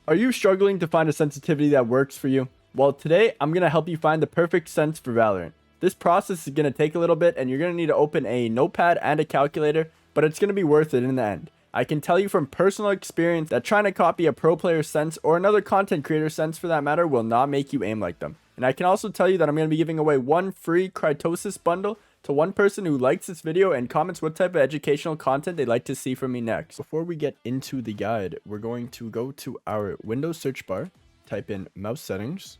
Are you struggling to find a sensitivity that works for you? Well, today I'm going to help you find the perfect sense for Valorant. This process is going to take a little bit and you're going to need to open a notepad and a calculator, but it's going to be worth it in the end. I can tell you from personal experience that trying to copy a pro player's sense or another content creator's sense for that matter will not make you aim like them. And I can also tell you that I'm going to be giving away one free Krytosis bundle to one person who likes this video and comments what type of educational content they'd like to see from me next. Before we get into the guide, we're going to go to our Windows search bar, type in mouse settings,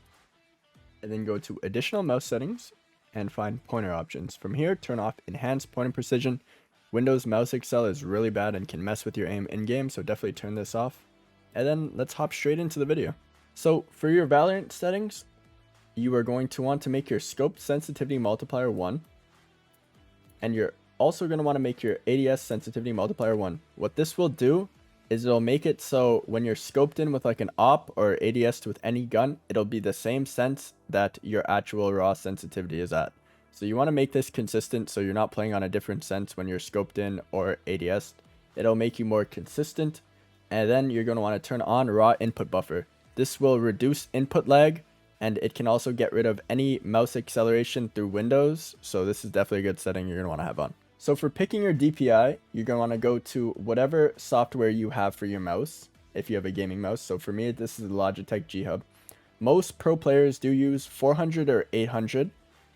and then go to additional mouse settings and find pointer options. From here, turn off enhanced pointer precision. Windows mouse excel is really bad and can mess with your aim in game, so definitely turn this off. And then let's hop straight into the video. So for your Valorant settings, you are going to want to make your scope sensitivity multiplier 1. And you're also going to want to make your ADS sensitivity multiplier 1. What this will do is it'll make it so when you're scoped in with like an op or ADS with any gun, it'll be the same sense that your actual raw sensitivity is at. So you want to make this consistent so you're not playing on a different sense when you're scoped in or ADS. It'll make you more consistent. And then you're going to want to turn on raw input buffer. This will reduce input lag, and it can also get rid of any mouse acceleration through Windows. So this is definitely a good setting you're going to want to have on. So for picking your DPI, you're going to want to go to whatever software you have for your mouse, if you have a gaming mouse. So for me, this is the Logitech G Hub. Most pro players do use 400 or 800,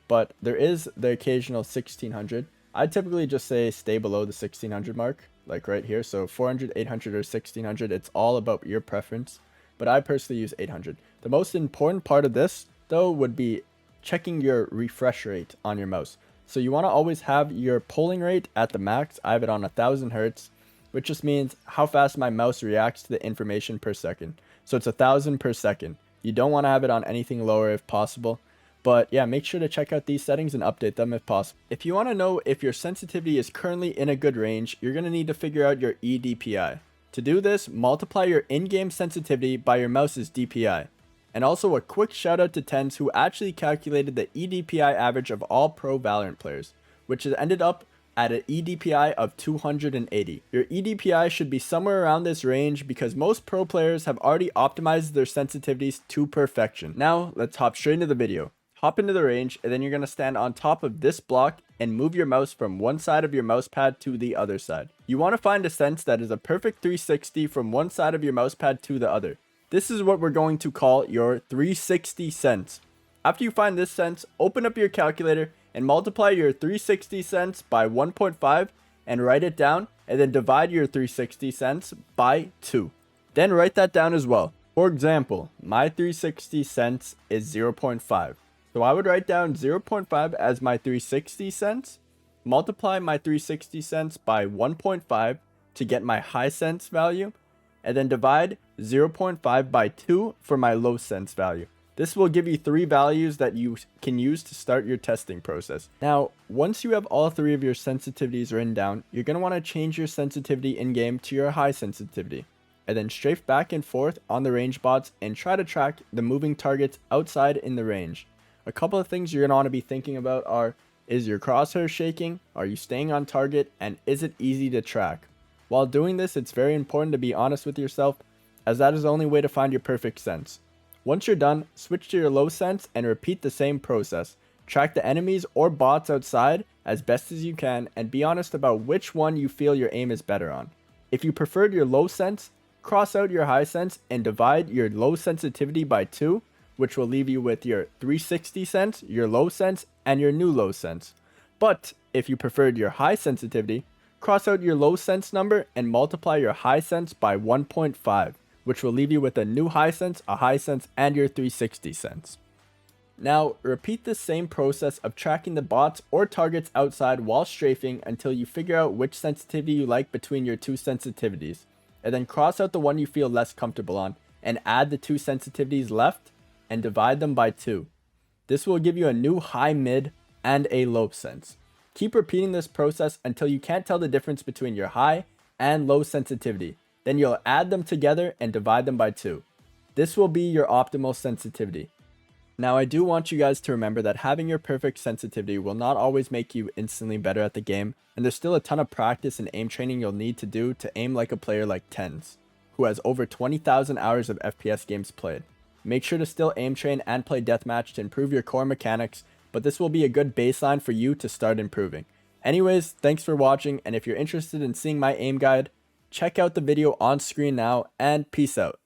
but there is the occasional 1600. I typically just say stay below the 1600 mark, like right here. So 400, 800, or 1600, it's all about your preference. But I personally use 800. The most important part of this, though, would be checking your refresh rate on your mouse. So you want to always have your polling rate at the max. I have it on 1000 Hertz, which just means how fast my mouse reacts to the information per second. So it's 1000 per second. You don't want to have it on anything lower if possible. But yeah, make sure to check out these settings and update them if possible. If you want to know if your sensitivity is currently in a good range, you're going to need to figure out your EDPI. To do this, multiply your in-game sensitivity by your mouse's DPI. And also a quick shout out to Sens who actually calculated the EDPI average of all pro Valorant players, which has ended up at an EDPI of 280. Your EDPI should be somewhere around this range because most pro players have already optimized their sensitivities to perfection. Now let's hop straight into the video. Hop into the range, and then you're going to stand on top of this block and move your mouse from one side of your mouse pad to the other side. You want to find a sense that is a perfect 360 from one side of your mouse pad to the other. This is what we're going to call your 360 sense. After you find this sense, open up your calculator and multiply your 360 sense by 1.5 and write it down, and then divide your 360 sense by 2. Then write that down as well. For example, my 360 sense is 0.5. So I would write down 0.5 as my 360 sense, multiply my 360 sense by 1.5 to get my high sense value, and then divide 0.5 by 2 for my low sense value. This will give you 3 values that you can use to start your testing process. Now, once you have all 3 of your sensitivities written down, you're going to want to change your sensitivity in-game to your high sensitivity, and then strafe back and forth on the range bots and try to track the moving targets outside in the range. A couple of things you're going to want to be thinking about are, is your crosshair shaking? Are you staying on target? And is it easy to track? While doing this, it's very important to be honest with yourself, as that is the only way to find your perfect sense. Once you're done, switch to your low sense and repeat the same process. Track the enemies or bots outside as best as you can and be honest about which one you feel your aim is better on. If you preferred your low sense, cross out your high sense and divide your low sensitivity by 2, which will leave you with your 360 sense, your low sense, and your new low sense. But if you preferred your high sensitivity, cross out your low sense number and multiply your high sense by 1.5, which will leave you with a new high sense, a high sense, and your 360 sense. Now, repeat the same process of tracking the bots or targets outside while strafing until you figure out which sensitivity you like between your 2 sensitivities, and then cross out the one you feel less comfortable on, and add the 2 sensitivities left, and divide them by 2. This will give you a new high mid and a low sense. Keep repeating this process until you can't tell the difference between your high and low sensitivity. Then you'll add them together and divide them by 2. This will be your optimal sensitivity. Now I do want you guys to remember that having your perfect sensitivity will not always make you instantly better at the game, and there's still a ton of practice and aim training you'll need to do to aim like a player like Sens, who has over 20,000 hours of FPS games played. Make sure to still aim train and play deathmatch to improve your core mechanics, but this will be a good baseline for you to start improving. Anyways, thanks for watching, and if you're interested in seeing my aim guide, check out the video on screen now, and peace out.